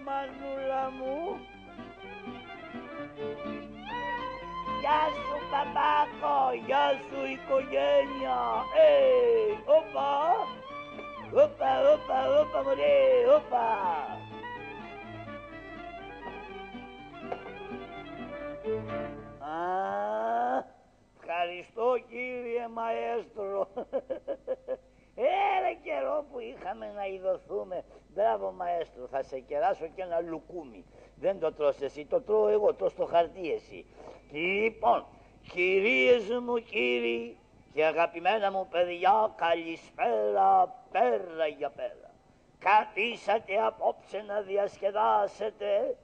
Μανούλα μου. Γεια σου Παπάκο, γεια σου οικογένεια. Όπα, όπα, όπα, όπα μωρέ, όπα. Ευχαριστώ κύριε μαέστρο. Ένα καιρό που είχαμε να ειδωθούμε. Μπράβο μαέστρο, θα σε κεράσω και ένα λουκούμι. Δεν το τρως εσύ, το τρώω εγώ, τρως το χαρτί εσύ. Λοιπόν, κυρίες μου κύριοι και αγαπημένα μου παιδιά, καλησπέρα, πέρα για πέρα. Καθίσατε απόψε να διασκεδάσετε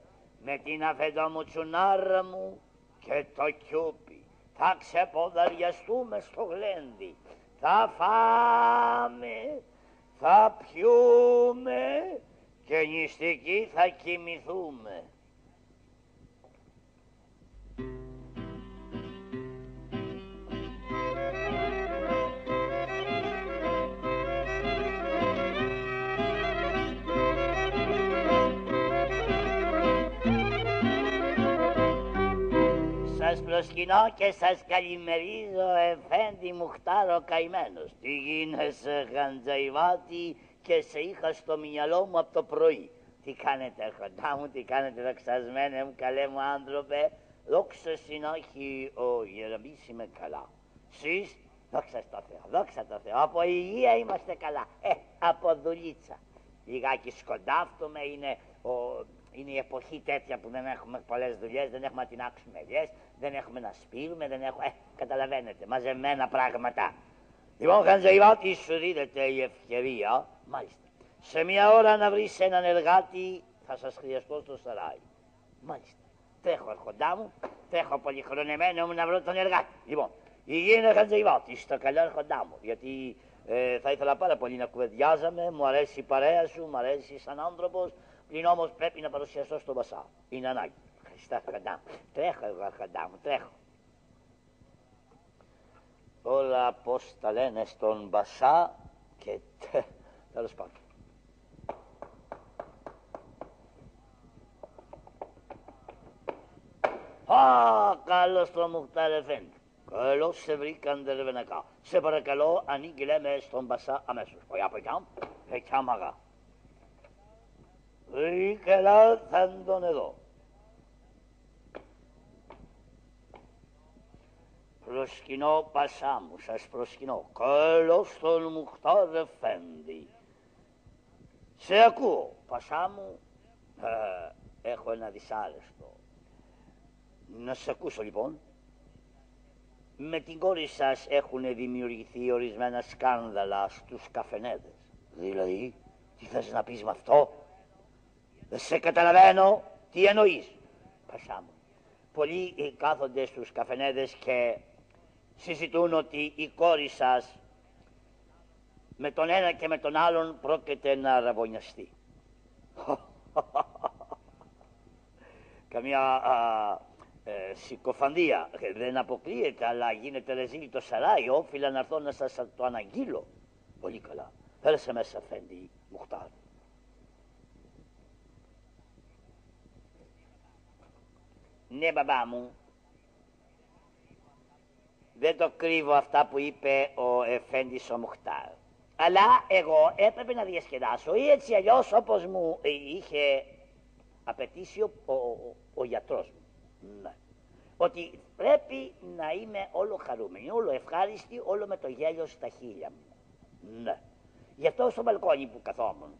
με την αφεντομουτσουνάρα μου και το κιούπι. Θα ξεποδαριαστούμε στο γλέντι. Θα φάμε, θα πιούμε και νηστικοί θα κοιμηθούμε. Σας προσκυνώ και σας καλημερίζω, Εφέντη Μουχτάρο καημένος. Τι γίνεσαι Χαντζαϊβάτη, και σε είχα στο μυαλό μου από το πρωί. Τι κάνετε κοντά μου, τι κάνετε δοξασμένε μου, καλέ μου άνθρωπε. Δόξα συνάχη ο Γερεμής, είμαι καλά. Σεις, δόξα στο Θεό, δόξα τω Θεώ. Από υγεία είμαστε καλά, από δουλίτσα. Λιγάκι σκοντάφτουμε, είναι η εποχή τέτοια που δεν έχουμε πολλές δουλειές, δεν έχουμε να τινάξουμε ελιές, δεν έχουμε να σπείρουμε, δεν έχουμε... καταλαβαίνετε, μαζεμένα πράγματα. Λοιπόν, Χαντζαϊβάτη, σου δίδεται η ευκαιρία, μάλιστα, σε μια ώρα να βρεις έναν εργάτη, θα σας χρειαστώ στο σαράι. Μάλιστα, τρέχω αρχοντά μου, τρέχω πολυχρονεμένο μου να βρω τον εργάτη. Λοιπόν, υγιεινε Χαντζαϊβάτη, στο καλό αρχοντά μου, γιατί θα ήθελα πάρα πολύ να κουβεντιάζαμε, μου αρέσει η παρέα σου, μου αρέσει σαν άνθρωπος. Πλην όμως πρέπει να παρουσιαστώ στον Πασά. Είναι ανάγκη. Χριστά αρχοντά μου. Τρέχω εγώ αρχοντά μου, τρέχω. Όλα πώς τα λένε στον Πασά και τέλος πάντων. Καλώς το Μουχτάρ Εφέντη. Καλώς σε βρήκαν δερβενακά. Σε παρακαλώ ανήγγειλε με στον Πασά αμέσως. Όχι από εκεί αγά. Καλά θα τον εδώ. Προσκυνώ Πασά μου, σας προσκυνώ. Καλώς τον Μουχτάρ Εφέντη. Σε ακούω, Πασά μου. Έχω ένα δυσάρεστο. Να σας ακούσω λοιπόν. Με την κόρη σας έχουν δημιουργηθεί ορισμένα σκάνδαλα στους καφενέδες. Δηλαδή, τι θες να πεις με αυτό? Δεν σε καταλαβαίνω, τι εννοείς? Πασά μου, πολλοί κάθονται στους καφενέδες και συζητούν ότι η κόρη σας με τον ένα και με τον άλλον πρόκειται να ραβωνιαστεί. Καμιά συκοφαντία δεν αποκλείεται, αλλά γίνεται ρεζίλ το σαράι. Όφιλα να έρθω να σας το αναγγείλω. Πολύ καλά. Πέρασε μέσα, Φέντη Μουχτάρ. Ναι, μπαμπά μου. Δεν το κρύβω αυτά που είπε ο Εφέντης ο Μουχτάρ. Αλλά εγώ έπρεπε να διασκεδάσω ή έτσι αλλιώς όπως μου είχε απαιτήσει ο γιατρός μου. Ναι. Ότι πρέπει να είμαι όλο χαρούμενη, όλο ευχάριστη, όλο με το γέλιο στα χείλια μου. Ναι. Γι' αυτό στο μπαλκόνι που καθόμουν,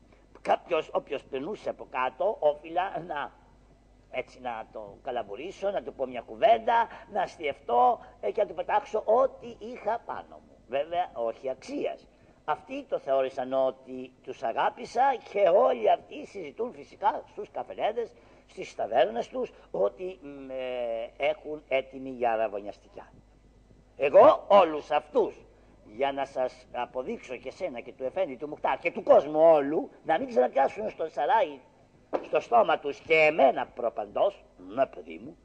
όποιος περνούσε από κάτω, όφιλα να το καλαβουρίσω, να του πω μια κουβέντα, να αστιευτώ και να του πετάξω ό,τι είχα πάνω μου. Βέβαια όχι αξίας. Αυτοί το θεώρησαν ότι τους αγάπησα και όλοι αυτοί συζητούν φυσικά στους καφενέδες, στις ταβέρνες τους, ότι έχουν έτοιμη για αραβωνιαστικιά. Εγώ όλους αυτούς, για να σας αποδείξω και σένα και του Εφέντη του Μουχτάρ και του κόσμου όλου, να μην ξαναπιάσουν στο σαράι στο στόμα τους και εμένα προπαντός, ναι παιδί μου,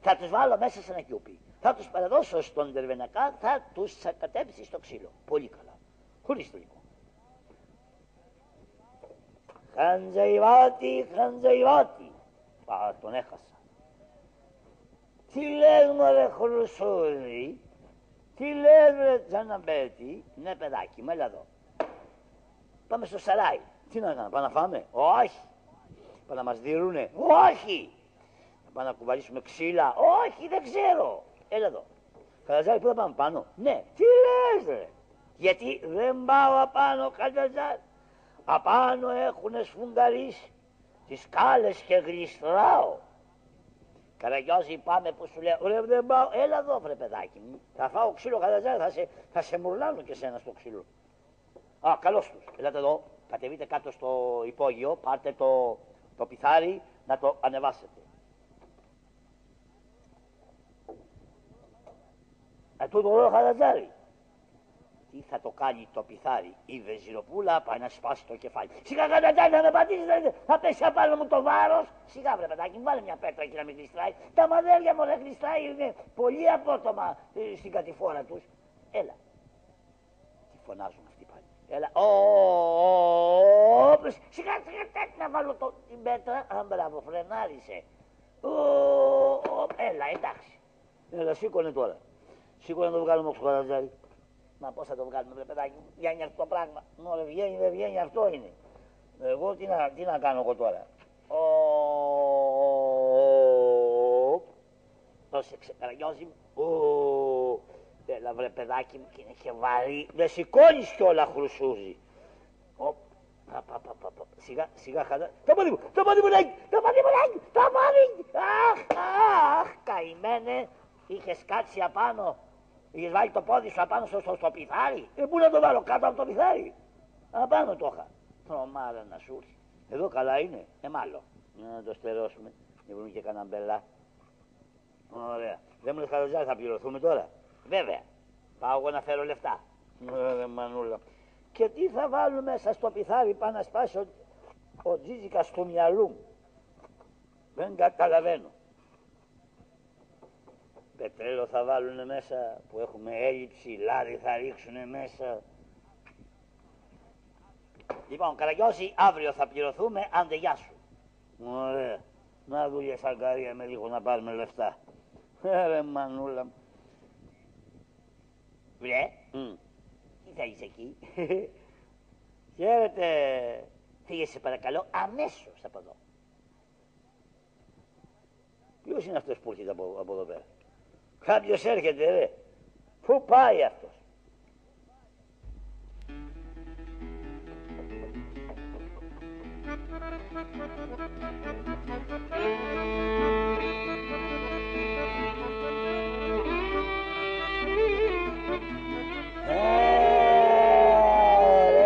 θα τους βάλω μέσα σε ένα κιούπι. Θα τους παραδώσω στον Τερβενακά, θα τους κατέψει στο ξύλο. Πολύ καλά. Χωρίς τελικό. Χαντζαϊβάτη, Χαντζαϊβάτη. Α, τον έχασα. Τι λες μωρέ Χρυσούλη, τι λες ρε Τζαναμπέτη. Ναι παιδάκι μου, έλα εδώ. Πάμε στο σαράι. Τι να κάνουμε, πάμε να φάμε? Όχι. Πάμε να μας διρούνε? Όχι. Να πάμε να κουβαλήσουμε ξύλα? Όχι, δεν ξέρω. Έλα εδώ. Καλαζάρι, πού θα πάμε πάνω? Ναι. Τι λες ρε? Γιατί δεν πάω απάνω, Καλαζάρι. Απάνω έχουνε σφουγγαρίσει τις σκάλες και γλιστράω. Καραγιώζη, πάμε που σου λέω. Ρε δεν πάω. Έλα εδώ βρε παιδάκι μου. Θα φάω ξύλο, Καλαζάρι, θα σε μουρλάνω και σένα στο ξύλο. Α, καλώς τους. Ελάτε εδώ. Κατεβείτε κάτω στο υπόγειο. Πάρτε το πιθάρι να το ανεβάσετε. Τούτο εδώ Καλαζάρι. Τι θα το κάνει το πιθάρι? Η Βεζιροπούλα πάει να σπάσει το κεφάλι. Σιγά Καλαζάρι, θα με πατήσεις, θα πέσει απάνω μου το βάρος. Σιγά βρε παιδάκι, βάλε μια πέτρα εκεί να μην γλιστράει. Τα μαδέρια μου δεν γλιστράει, είναι πολύ απότομα στην κατηφόρα τους. Έλα. Τι φωνάζουν αυτοί πάλι. Έλα. Σιγά να βάλω την πέτρα. Α, μπράβο, φρενάρισε. Έλα, εντάξει. Έλα, σήκωνε τώρα. Σήκωνε να το βγάλουμε όξω Καλαζάρι. Μα πώς θα το βγάλουμε βρε παιδάκι μου, βγαίνει αυτό το πράγμα. Μωρέ βγαίνει, δεν βγαίνει, αυτό είναι. Εγώ τι να κάνω εγώ τώρα? Πρόσεξε Καραγιώζη μου. Έλα βρε παιδάκι μου, και είναι και βαρύ. Δεν σηκώνεις κιόλα Χρυσούζη. Σιγά χαδά. Το πόδι μου, το πόδι μου λέει, το πόδι μου λέει, το πόδι. Αχ, καημένε, είχες κάτσει απάνω. Είχες βάλει το πόδι σου απάνω στο πιθάρι. Πού να το βάλω, κάτω από το πιθάρι? Απάνω το είχα. Τρομάρα να σου έρθει. Εδώ καλά είναι. Μάλλον. Να το στερώσουμε. Να βρούμε και κανένα μπελά. Ωραία. Δεν μου λες Καλαζάρι, θα πληρωθούμε τώρα? Βέβαια. Πάω εγώ να φέρω λεφτά. Μανούλα. Και τι θα βάλουμε μέσα στο πιθάρι, πάνω να σπάσει ο Τζίτζικας του μυαλού μου? Δεν καταλαβαίνω. Πετρέλαιο θα βάλουνε μέσα που έχουμε έλλειψη, λάδι θα ρίξουνε μέσα. Λοιπόν, Καραγιώζη, αύριο θα πληρωθούμε, άντε γεια σου. Ωραία. Να δουλειές αγκαρία με λίγο να πάρουμε λεφτά. Ρε μανούλα μου. Βρε, τι θα είσαι εκεί? Χαίρετε. Φύγε σε παρακαλώ αμέσως από εδώ. Ποιος είναι αυτός που έρχεται από εδώ πέρα? Κάποιος έρχεται ρε. Πού πάει αυτός?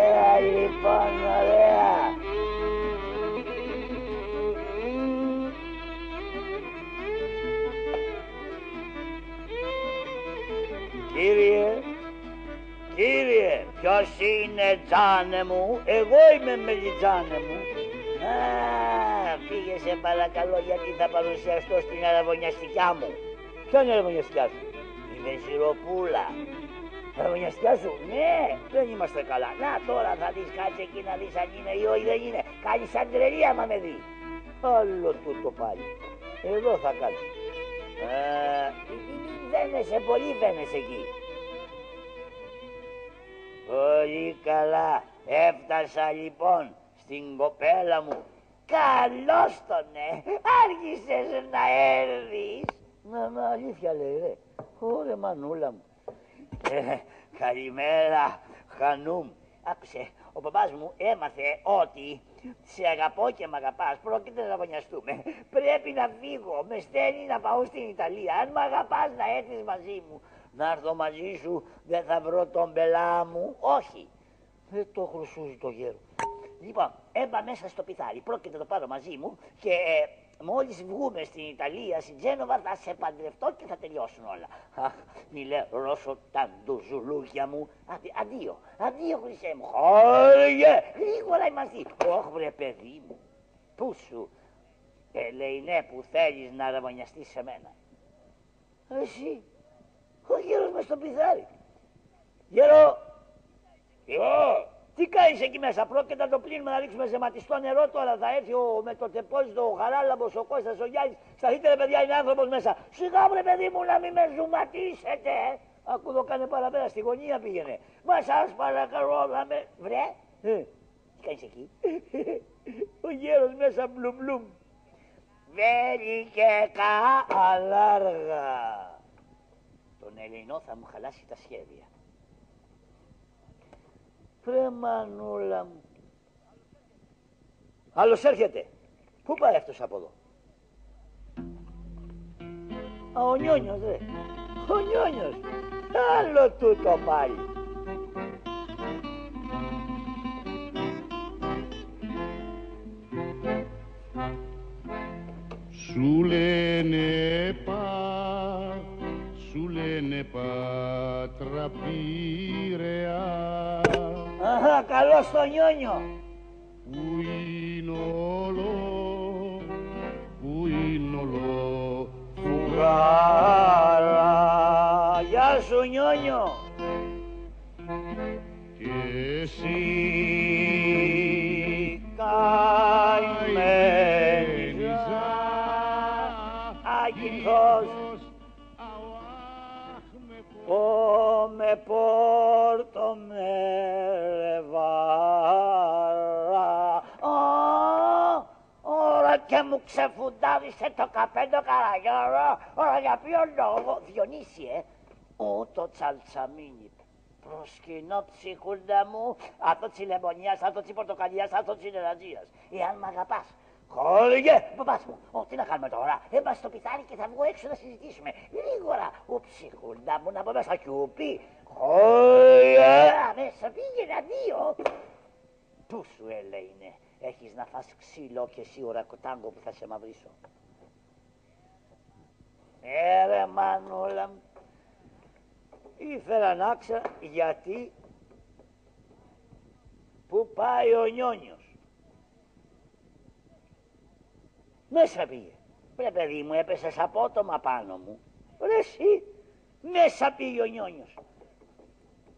Ωραία λοιπόν, ωραία. Κύριε, ποιος είναι Τζάνε μου? Εγώ είμαι Μελιτζάνε μου. Πήγε σε παρακαλώ, γιατί θα παρουσιαστώ στην αραβωνιαστικιά μου. Ποια είναι η αραβωνιαστικιά σου? Η Βεζιροπούλα. Αραβωνιαστικιά σου? Ναι, δεν είμαστε καλά. Να τώρα θα δεις, κάτσε εκεί να δεις αν είναι ή όχι δεν είναι. Κάνει σαν τρελή άμα με δει. Άλλο τούτο πάλι. Εδώ θα κάτσει. Δεν πολύ φαίνεσαι εκεί. Πολύ καλά. Έφτασα λοιπόν στην κοπέλα μου. Καλώς τον άργησες να έρθεις. Να, αλήθεια λέει ρε. Ωρε μανούλα μου. Καλημέρα Χανούμ. Άκουσε, ο παπάς μου έμαθε ότι σε αγαπώ και μ' αγαπάς, πρόκειται να γωνιαστούμε. Πρέπει να φύγω, με στέλνει να πάω στην Ιταλία. Αν μ' αγαπάς να έρθεις μαζί μου. Να έρθω μαζί σου, δεν θα βρω τον πελά μου. Όχι. Το χρυσούζει το γέρο. Λοιπόν, έμπα μέσα στο πιθάρι, πρόκειται να το πάρω μαζί μου και μόλις βγούμε στην Ιταλία, στην Τζένοβα, θα σε παντρευτώ και θα τελειώσουν όλα. Αχ, μη λέω Ρώσο τα ντουζουλούκια μου. Αντίο, αντίο χρυσέ μου. Χώργε, γρήγορα είμαστε. Όχι βρε παιδί μου. Πού σου, Ελεηνέ που θέλεις να ραβωνιαστείς σε μένα. Εσύ, ο γέρος μες στο πιθάρι. Γέρο, τι κάνεις εκεί μέσα, πρόκειται να το πλύνουμε να ρίξουμε ζεματιστό νερό τώρα, θα έρθει με το τεπόζιτο ο Χαράλαμπος, ο Κώστας, ο Γιάννης, σταθείτε ρε παιδιά, είναι άνθρωπος μέσα. Σιγά βρε παιδί μου να μην με ζουματίσετε. Ακού εδώ κάνε παραπέρα, στη γωνία πήγαινε. Μα σας παρακαλώ να με... Βρε, τι κάνεις εκεί. Ο γέρος μέσα μπλουμ. Βέλη και αλάργα. Τον Ελληνό θα μου χαλάσει τα σχέδια. Βρε μανούλα μου. Άλλος έρχεται. Πού πάει αυτός από εδώ. Α, ο Νιόνιος ρε. Ο Νιόνιος. Άλλο τούτο πάλι. Σου λένε Πάτρα Πειραιά. Αχα, καλώς το Νιόνιο. Που είναι όλο φουγάρα. Γεια σου Νιόνιο. Και εσύ καημένιζα αγγιχός με πόρτο με ρεβάρα. Ωρα και μου ξεφουντάρισε το καπέντο καραγιώρο. Ωρα για ποιο λόγο. Διονύσιε, το τσαλτσαμίνι. Προσκυνώ ψυχούλα μου, αυτό της λεμονιάς, αυτό της πορτοκαλιάς, αυτό της νεραντζίας. Εάν μ' αγαπάς. Χώργε, παπάς μου, τι να κάνουμε τώρα. Έμπα στο πιθάρι και θα βγω έξω να συζητήσουμε. Γρήγορα, ψυχούλα μου να πω μέσα κιούπι. Χώργε, αμέσα πήγαινε, αντίο. Πού σου Ελεηνέ, έχεις να φας ξύλο και εσύ ουρακοτάγκο που θα σε μαυρίσω. Ρε μανούλα μου. Ήθελα να ξέρω γιατί που πάει ο Νιόνιος. Μέσα πήγε. Ρε παιδί μου, έπεσες απότομα πάνω μου. Ρε εσύ, μέσα πήγε ο Νιόνιος.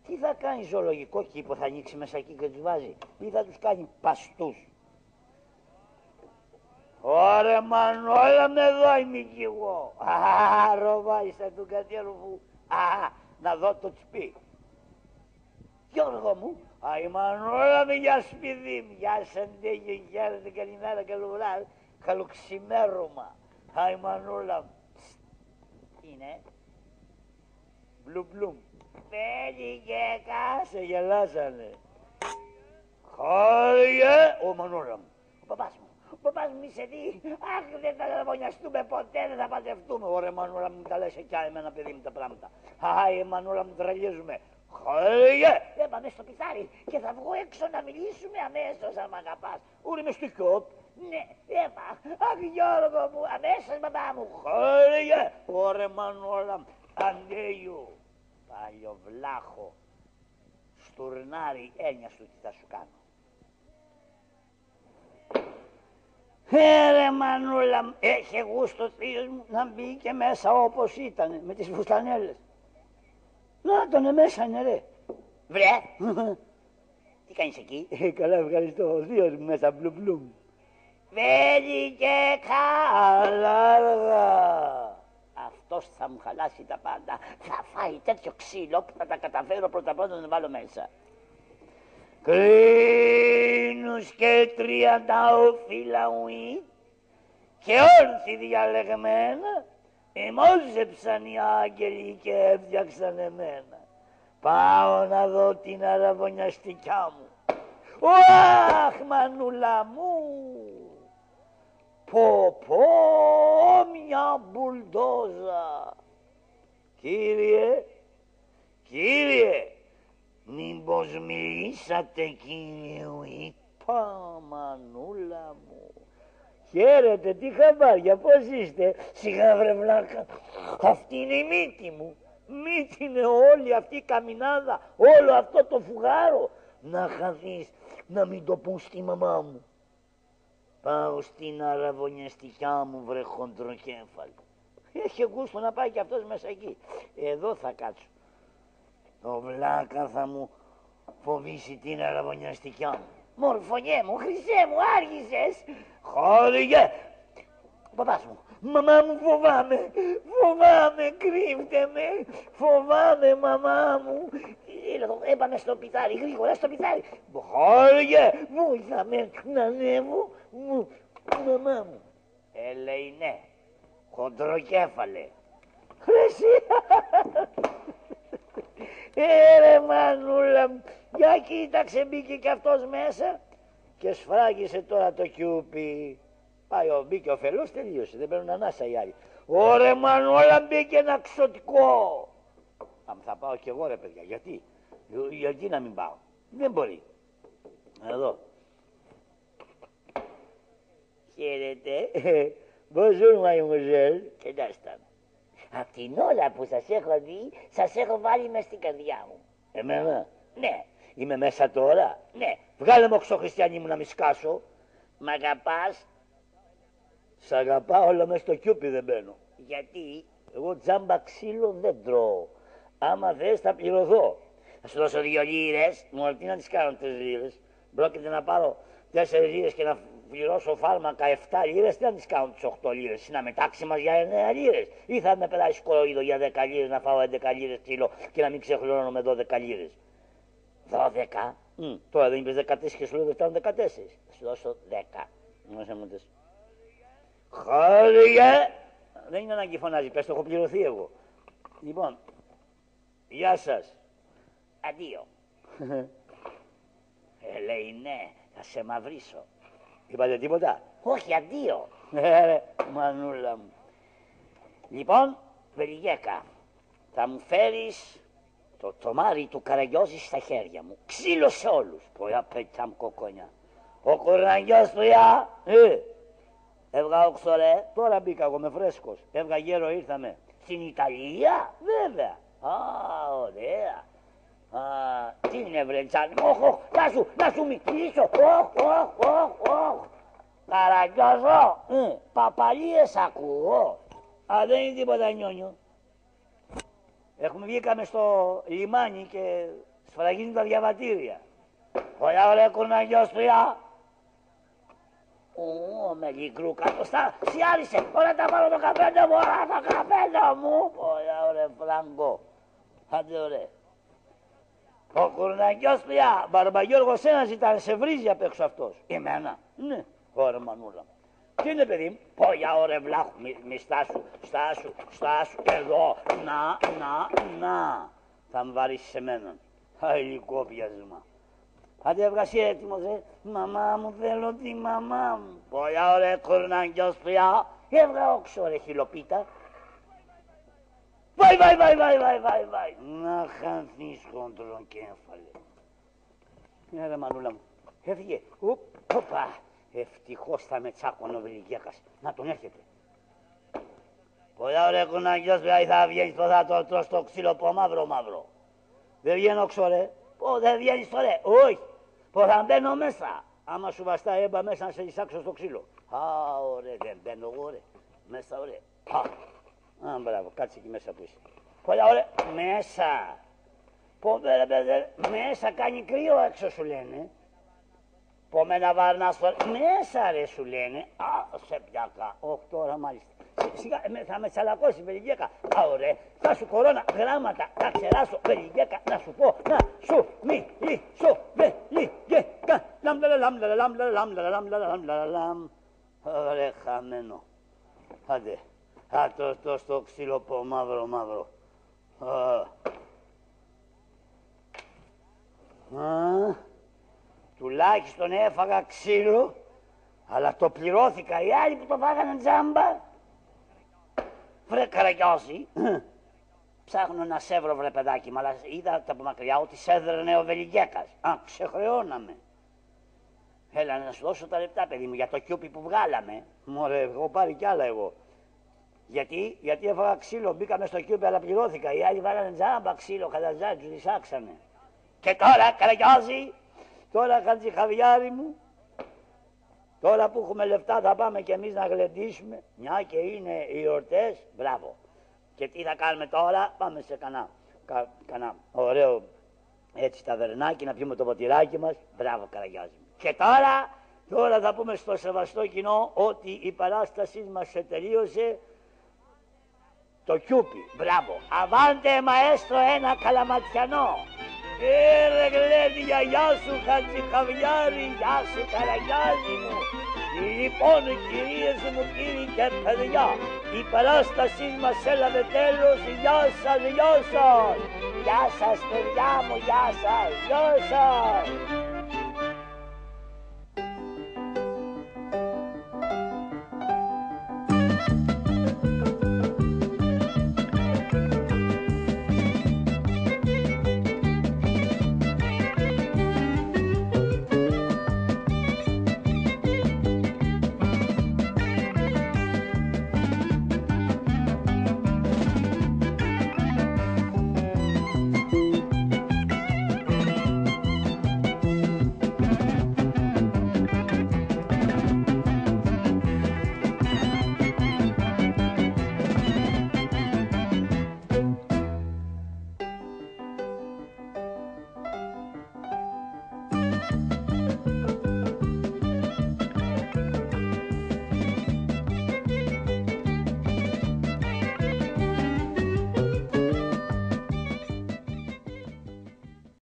Τι θα κάνει ζωολογικό κήπο, θα ανοίξει μέσα εκεί και τους βάζει ή θα τους κάνει παστούς. Ωρε Μανώλα, με εδώ είμαι κι εγώ. Ροβάισα του κατέρουφου. Να δω το τσπί. Γιώργο μου, η Μανώλα με για σπίδι μου. Γεια σε ντέγιο, χαίρετε, καλημέρα, καλοβράδυ. Καλοξημέρωμα. Η Μανώλα μου. Είναι. Μπλουμ. Πέλη και σε γελάσανε. Χώριε. Ο Μανώλα μου. Ο παπάς μου. Ο παπάς μου είσαι δει. Αχ, δεν θα λαβωνιαστούμε ποτέ, δεν θα παντρευτούμε. Ωραία Μανώλα μου, τα λες κι εμένα παιδί μου τα πράγματα. Η Μανώλα μου, τρελίζουμε. Χωρίε! Πάμε στο πιθάρι και θα βγω έξω να μιλήσουμε αμέσως αν μ' αγαπάς. Ούρι με στο κιόπ. Ναι, έπα. Αχ, Γιώργο μου, αμέσως μπαμπά μου. Χωρίε! Ωραία Μανώλα μου, αντέγιου. Παλιοβλάχο. Στουρνάρι, έννοια σου τι θα σου κάνω. Ρε Μανούλα μου, έχει γούστο θείος μου να μπει και μέσα όπως ήταν, με τις φουστανέλες. Να τον μέσα είναι ρε. Βρε, τι κάνεις εκεί. Καλά ευχαριστώ, ο θείος μου μέσα μπλουμ. Βέλη και καλάργα. Αυτό αυτός θα μου χαλάσει τα πάντα. Θα φάει τέτοιο ξύλο που θα τα καταφέρω πρώτα πρώτα να τον βάλω μέσα. Κρίνους και 30 όφυλα ουί και όρθι διαλεγμένα εμόζεψαν οι άγγελοι και έφτιαξαν εμένα. Πάω να δω την αραβωνιαστικιά μου. Αχ, μανούλα μου! Πω πω, μια μπουλντόζα! Κύριε, μήπως μιλήσατε κύριε? Είπα, μανούλα μου. Χαίρετε, τι χαμπάρια, πώς είστε? Σιγά βρε βλάκα, αυτή είναι η μύτη μου. Μύτη είναι όλη αυτή η καμινάδα, όλο αυτό το φουγάρο. Να χαθείς, να μην το πούν στη μαμά μου. Πάω στην αραβωνιαστικιά μου βρε χοντροκέφαλο. Έχει γούστο να πάει κι αυτός μέσα εκεί. Εδώ θα κάτσω. Το βλάκα θα μου φοβήσει την αραβωνιαστικιά μου. Μορφωνιέ μου, χρυσέ μου, άργησες. Χώργε. Παπάς μου, μαμά μου, φοβάμαι, κρύφτε με, φοβάμαι μαμά μου. Έπαμε στο πιθάρι, γρήγορα στο πιθάρι. Χώργε, βοήθαμε να ανέβω, μαμά μου. Λέει ναι, χοντροκέφαλε. Χρυσή. Ρε μανούλα μου, για κοίταξε, μπήκε κι αυτός μέσα και σφράγισε τώρα το κιούπι. Πάει μπήκε ο φελός, τελείωσε, δεν παίρνουν ανάσα οι άλλοι. Ωρε μανούλα, μπήκε ένα ξωτικό. Θα πάω κι εγώ ρε παιδιά, γιατί να μην πάω? Δεν μπορεί. Εδώ. Χαίρετε. Bonjour mademoiselle. Κοιτάξτε. Απ' την ώρα που σας έχω δει, σας έχω βάλει μες στην καρδιά μου. Εμένα? Ναι. Είμαι μέσα τώρα? Ναι. Βγάλε μου οξοχριστιανή μου να μη σκάσω. Μ' αγαπάς? Σ' αγαπάω, αλλά μες στο κιούπι δεν μπαίνω. Γιατί? Εγώ τζάμπα ξύλο δεν τρώω. Άμα θες θα πληρωθώ. Θα σου δώσω 2 λίρες, μόνο τι να τις κάνω 3 λίρες. Πρόκειται να πάρω 4 λίρες και να πληρώσω φάρμακα 7 λίρες, τι να τις κάνω τις 8 λίρες? Είναι μετάξι μας για 9 λίρες. Ή θα με περάσει κοροϊδό για 10 λίρες να φάω 11 λίρες ξύλο και να μην ξεχρονώ με 12 λίρες. 12. Τώρα δεν είπες 14 και σου λέω δεν φτάνουν 14. Θα σου δώσω 10. Χάρηγε! Δεν είναι ανάγκη φωνάζει, πες το έχω πληρωθεί εγώ. Λοιπόν, γεια σας. Αντίο. Λέει ναι, θα σε μαυρίσω. Είπατε τίποτα? Όχι, αντίο. Μανούλα μου. Λοιπόν, Βελιγέκα, θα μου φέρεις το τομάρι του Καραγιώζη στα χέρια μου. Ξύλο σε όλους. Ποια πέτσα μου κοκόνια. Ο Κορναγιός πια. Έβγα όξο ρε. Τώρα μπήκα εγώ με φρέσκος. Έβγα γέρο ήρθαμε. Στην Ιταλία, βέβαια. Α, ωραία. Τι είναι βρε Τζάνι, να σου μιλήσω, Καραγιώζο, παπαλίες ακούω. Δεν είναι τίποτα νιόνιο. Βγήκαμε στο λιμάνι και σφραγίζουν τα διαβατήρια. Ωραία ωραία Κορναγιός πια. Με λιγκρού κάτω στα σιάρισε, όλα τα πάρω το καπέλο μου, όλα το καπέλο μου. Ωραία ωραία Φραγκό, άντε ωραία. Ο Κορναγιός πια, Μπαρμπαγιώργος ένας ήταν, σε βρίζει απ' έξω αυτός. Εμένα? Ναι. Ωραία μανούλα μου. Τι είναι παιδί μου? Πόγια ωραία βλάχου, μη στάσου, εδώ, να. Θα μου βαρύσεις σε μένα. Υλικό πιασμα. Άντε έβγασαι έτοιμος Μαμά μου θέλω τη μαμά μου. Πόγια ωραία Κορναγιός πια. Έβγα όξο ρε χιλοπίτα. Βάι. Να χαθείς χοντροκέφαλε. Ρε μανούλα μου. Έφυγε. Οπα. Ευτυχώς θα με τσάκωνε ο Βελιγέκας. Να τον έρχεται. Πολλά ωραία Κορναγιός πια θα βγαίνεις πως θα το τρως το ξύλο πω μαύρο. Δεν βγαίνω ξωρέ. Πω δεν βγαίνεις τώρα. Όχι. Πω θα μπαίνω μέσα. Άμα σου βαστά έμπα μέσα να σε εισάξω στο ξύλο. Ωραία δεν μπαίνω εγώ ρε. Μέσα ωραία. Μπράβο, κάτσε εκεί μέσα που είσαι. Πολλά ωραία. Μέσα. Πω μέσα κάνει κρύο έξω σου λένε. Πω με να βάρνας μέσα ρε σου λένε. Σε πιάκα. Όχι τώρα μάλιστα. σιγά, θα με τσαλακώσει Βελιγέκα. Πάω ρε, θα σου κορώνα γράμματα, θα ξεράσω Βελιγέκα, να σου πω, να σου μιλήσω Βελιγέκα. Λαμ. Ωραία, χαμένο. Άντε, το στο ξύλο πω, μαύρο. Τουλάχιστον έφαγα ξύλο, αλλά το πληρώθηκα. Οι άλλοι που το φάγανε τζάμπα. Βρε Καραγιώση, ψάχνω να σε βρω βρε παιδάκι μου, αλλά είδα από μακριά ότι σε έδρανε ο Βελιγέκας. Ξεχρεώναμε. Έλα να σου δώσω τα λεπτά παιδί μου για το κιούπι που βγάλαμε. Μωρέ, έχω πάρει κι άλλα εγώ. Γιατί έφαγα ξύλο, μπήκαμε στο κιούπι αλλά πληρώθηκα. Οι άλλοι βάλανε τζάμπα ξύλο, χαλαζά, τους δισάξανε. Και τώρα Καραγιώση, τώρα Χατζηχαβιάρη μου, τώρα που έχουμε λεφτά θα πάμε κι εμείς να γλεντήσουμε, μια και είναι οι εορτές, μπράβο. Και τι θα κάνουμε τώρα, πάμε σε κανένα ωραίο έτσι ταβερνάκι να πιούμε το ποτηράκι μας, μπράβο Καραγιώση. Και τώρα θα πούμε στο σεβαστό κοινό ότι η παράστασή μας τελείωσε. Το κιούπι, μπράβο. Αβάντε μαέστρο ένα καλαματιανό. Ρε γλέντια, γεια σου Χατζηχαβιάρη, γεια σου Καραγιάζη μου. Λοιπόν κυρίες μου, κύριοι και παιδιά, η παράστασή μας έλαβε τέλος. Γεια σας. Γεια σας παιδιά μου, γεια σας.